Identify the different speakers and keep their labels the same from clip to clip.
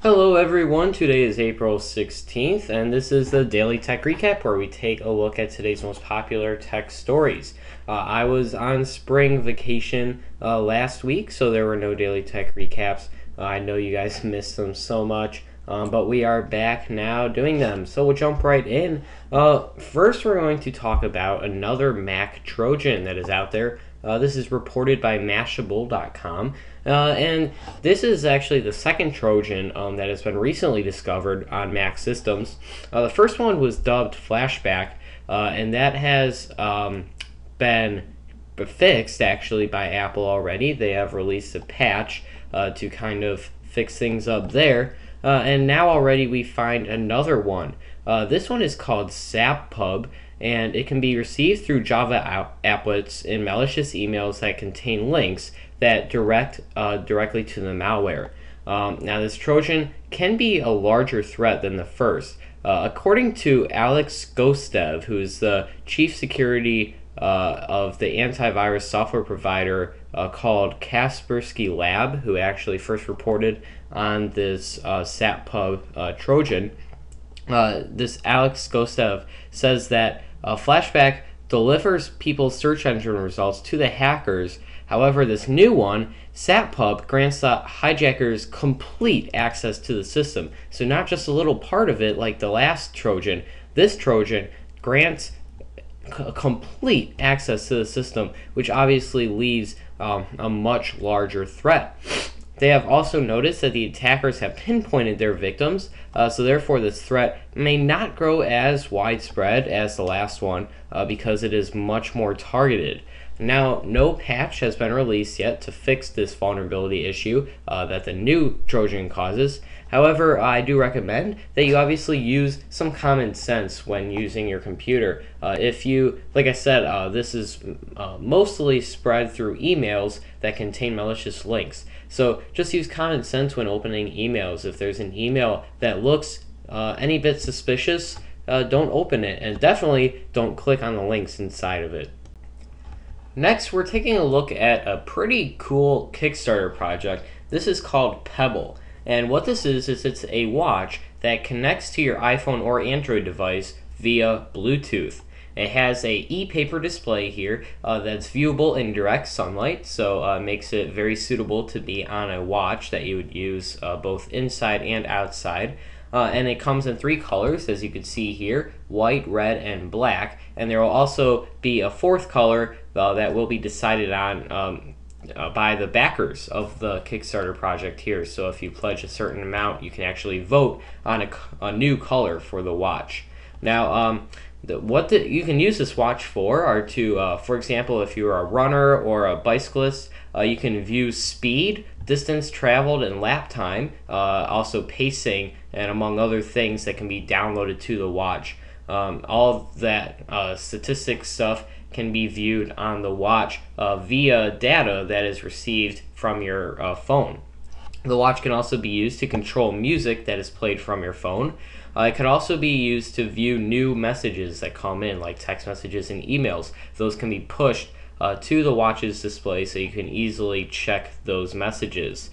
Speaker 1: Hello everyone, today is April 16th and this is the Daily Tech Recap where we take a look at today's most popular tech stories. I was on spring vacation last week, so there were no Daily Tech Recaps. I know you guys missed them so much, but we are back now doing them, so we'll jump right in. First we're going to talk about another Mac Trojan that is out there. This is reported by Mashable.com. And this is actually the second Trojan that has been recently discovered on Mac systems. The first one was dubbed Flashback, and that has been fixed actually by Apple already. They have released a patch to kind of fix things up there. And now already we find another one. This one is called SapPub, and it can be received through Java applets in malicious emails that contain links that direct directly to the malware. Now, this Trojan can be a larger threat than the first. According to Alex Gostev, who is the chief security of the antivirus software provider called Kaspersky Lab, who actually first reported on this SapPub Trojan, this Alex Gostev says that Flashback delivers people's search engine results to the hackers. However, this new one, SapPub, grants the hijackers complete access to the system. So not just a little part of it like the last Trojan. This Trojan grants complete access to the system, which obviously leaves a much larger threat. They have also noticed that the attackers have pinpointed their victims, so therefore this threat may not grow as widespread as the last one because it is much more targeted. Now, no patch has been released yet to fix this vulnerability issue that the new Trojan causes. However, I do recommend that you obviously use some common sense when using your computer. If you, like I said, this is mostly spread through emails that contain malicious links. So just use common sense when opening emails. If there's an email that looks any bit suspicious, don't open it, and definitely don't click on the links inside of it. Next, we're taking a look at a pretty cool Kickstarter project. This is called Pebble. And what this is it's a watch that connects to your iPhone or Android device via Bluetooth. It has a e-paper display here that's viewable in direct sunlight, so makes it very suitable to be on a watch that you would use both inside and outside. And it comes in three colors, as you can see here: white, red, and black. And there will also be a fourth color that will be decided on by the backers of the Kickstarter project here. So if you pledge a certain amount, you can actually vote on a new color for the watch. Now, you can use this watch for are to, for example, if you're a runner or a bicyclist, you can view speed, distance traveled, and lap time, also pacing, and among other things that can be downloaded to the watch. All of that statistics stuff can be viewed on the watch via data that is received from your phone. The watch can also be used to control music that is played from your phone. It can also be used to view new messages that come in, like text messages and emails. Those can be pushed to the watch's display so you can easily check those messages.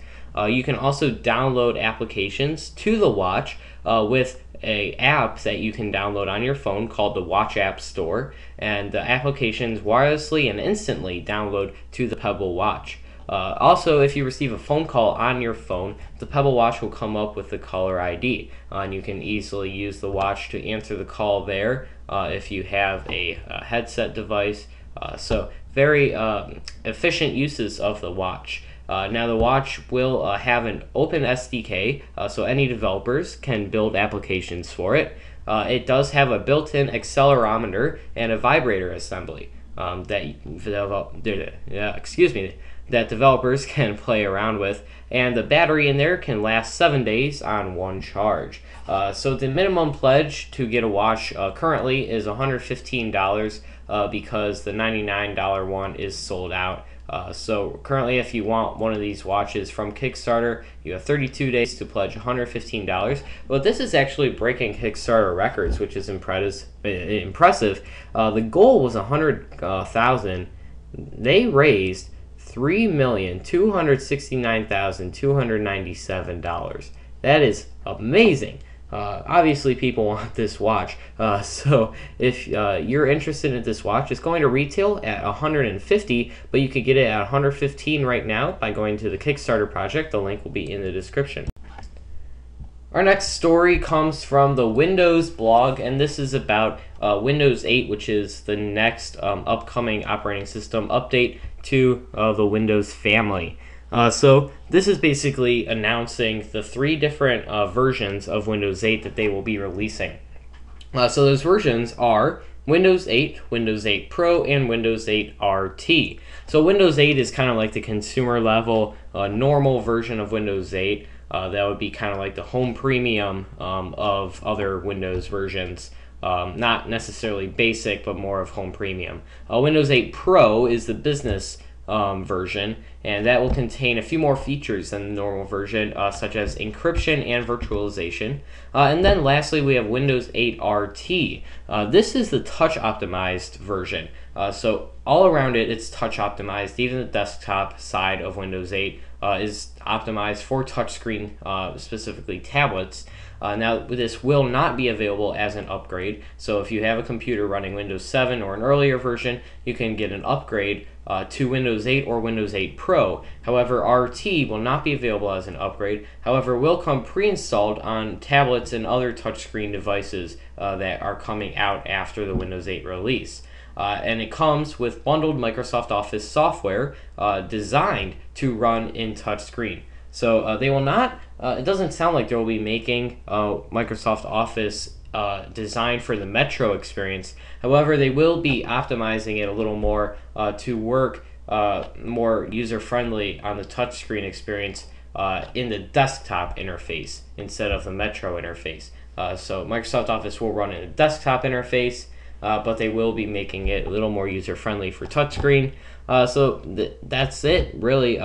Speaker 1: You can also download applications to the watch with an app that you can download on your phone called the Watch App Store, and the applications wirelessly and instantly download to the Pebble watch. Also, if you receive a phone call on your phone, the Pebble watch will come up with the caller ID, and you can easily use the watch to answer the call there if you have a headset device. So very efficient uses of the watch. Now the watch will have an open SDK, so any developers can build applications for it. It does have a built-in accelerometer and a vibrator assembly that developers can play around with, and the battery in there can last 7 days on one charge. So the minimum pledge to get a watch currently is $115 because the $99 one is sold out. So currently, if you want one of these watches from Kickstarter, you have 32 days to pledge $115. But this is actually breaking Kickstarter records, which is impressive. The goal was $100,000. They raised $3,269,297. That is amazing. Obviously, people want this watch. So if you're interested in this watch, it's going to retail at $150, but you could get it at $115 right now by going to the Kickstarter project. The link will be in the description. Our next story comes from the Windows blog, and this is about Windows 8, which is the next upcoming operating system update to the Windows family. So this is basically announcing the 3 different versions of Windows 8 that they will be releasing. So those versions are Windows 8, Windows 8 Pro, and Windows 8 RT. So Windows 8 is kind of like the consumer level, normal version of Windows 8. That would be kind of like the home premium of other Windows versions. Not necessarily basic, but more of home premium. Windows 8 Pro is the business version, and that will contain a few more features than the normal version, such as encryption and virtualization. And then lastly, we have Windows 8 RT. This is the touch optimized version. So all around it, it's touch optimized. Even the desktop side of Windows 8 is optimized for touchscreen, specifically tablets. Now, this will not be available as an upgrade. So if you have a computer running Windows 7 or an earlier version, you can get an upgrade to Windows 8 or Windows 8 Pro. However, RT will not be available as an upgrade. However, will come pre-installed on tablets and other touchscreen devices that are coming out after the Windows 8 release. And it comes with bundled Microsoft Office software designed to run in touchscreen. So they will not, it doesn't sound like they will be making Microsoft Office designed for the Metro experience. However, they will be optimizing it a little more to work more user-friendly on the touchscreen experience in the desktop interface instead of the Metro interface. So Microsoft Office will run in a desktop interface, but they will be making it a little more user-friendly for touchscreen. So that's it, really.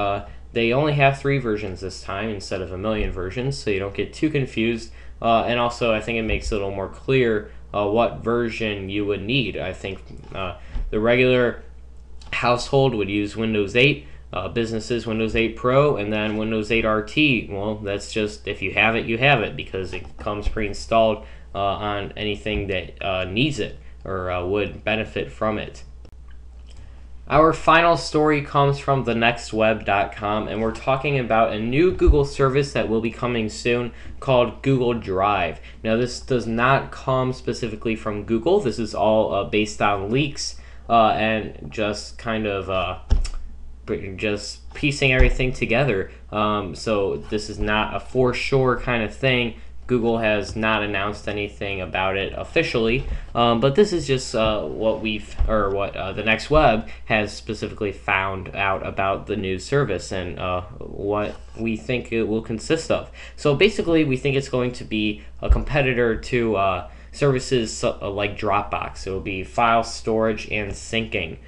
Speaker 1: They only have 3 versions this time instead of a million versions, so you don't get too confused. And also, I think it makes it a little more clear what version you would need. I think the regular household would use Windows 8, businesses Windows 8 Pro, and then Windows 8 RT. Well, that's just, if you have it, you have it, because it comes pre-installed on anything that needs it or would benefit from it. Our final story comes from thenextweb.com, and we're talking about a new Google service that will be coming soon called Google Drive. Now, this does not come specifically from Google. This is all based on leaks and just kind of just piecing everything together. So this is not a for sure kind of thing. Google has not announced anything about it officially, but this is just what the Next Web has specifically found out about the new service and what we think it will consist of. So basically, we think it's going to be a competitor to services like Dropbox. It will be file storage and syncing.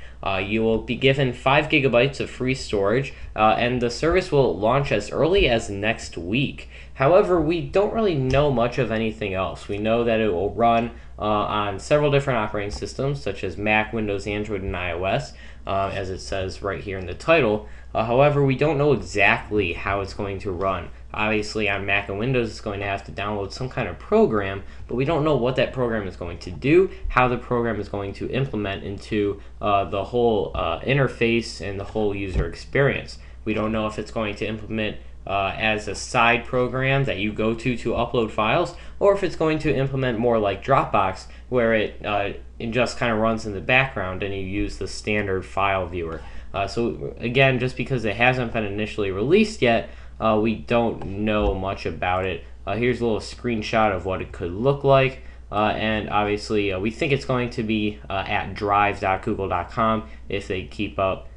Speaker 1: You will be given 5 gigabytes of free storage, and the service will launch as early as next week. However, we don't really know much of anything else. We know that it will run on several different operating systems, such as Mac, Windows, Android, and iOS, as it says right here in the title. However, we don't know exactly how it's going to run. Obviously, on Mac and Windows, it's going to have to download some kind of program, but we don't know what that program is going to do, how the program is going to implement into the whole interface and the whole user experience. We don't know if it's going to implement as a side program that you go to upload files, or if it's going to implement more like Dropbox, where it just kind of runs in the background and you use the standard file viewer. So again, just because it hasn't been initially released yet, we don't know much about it. Here's a little screenshot of what it could look like. And obviously, we think it's going to be at drive.google.com if they keep up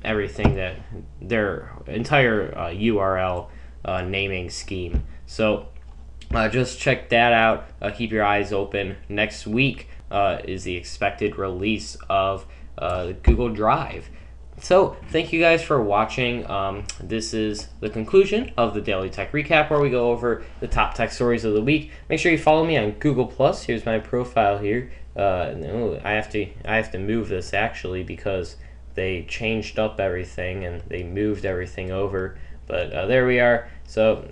Speaker 1: everything that their entire URL naming scheme. So just check that out. Keep your eyes open. Next week is the expected release of Google Drive. So thank you guys for watching. This is the conclusion of the Daily Tech Recap, where we go over the top tech stories of the week. Make sure you follow me on Google+. Here's my profile here. No, I have to move this actually because they changed up everything and they moved everything over. But there we are. So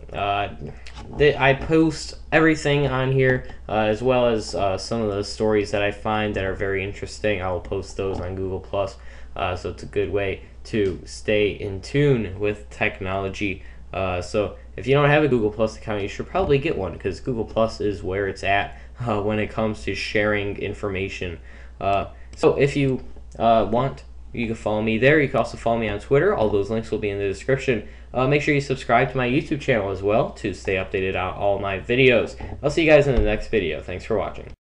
Speaker 1: I post everything on here, as well as some of the stories that I find that are very interesting. I will post those on Google Plus, so it's a good way to stay in tune with technology. So if you don't have a Google Plus account, you should probably get one, because Google Plus is where it's at when it comes to sharing information. So if you want, you can follow me there. You can also follow me on Twitter. All those links will be in the description. Make sure you subscribe to my YouTube channel as well to stay updated on all my videos. I'll see you guys in the next video. Thanks for watching.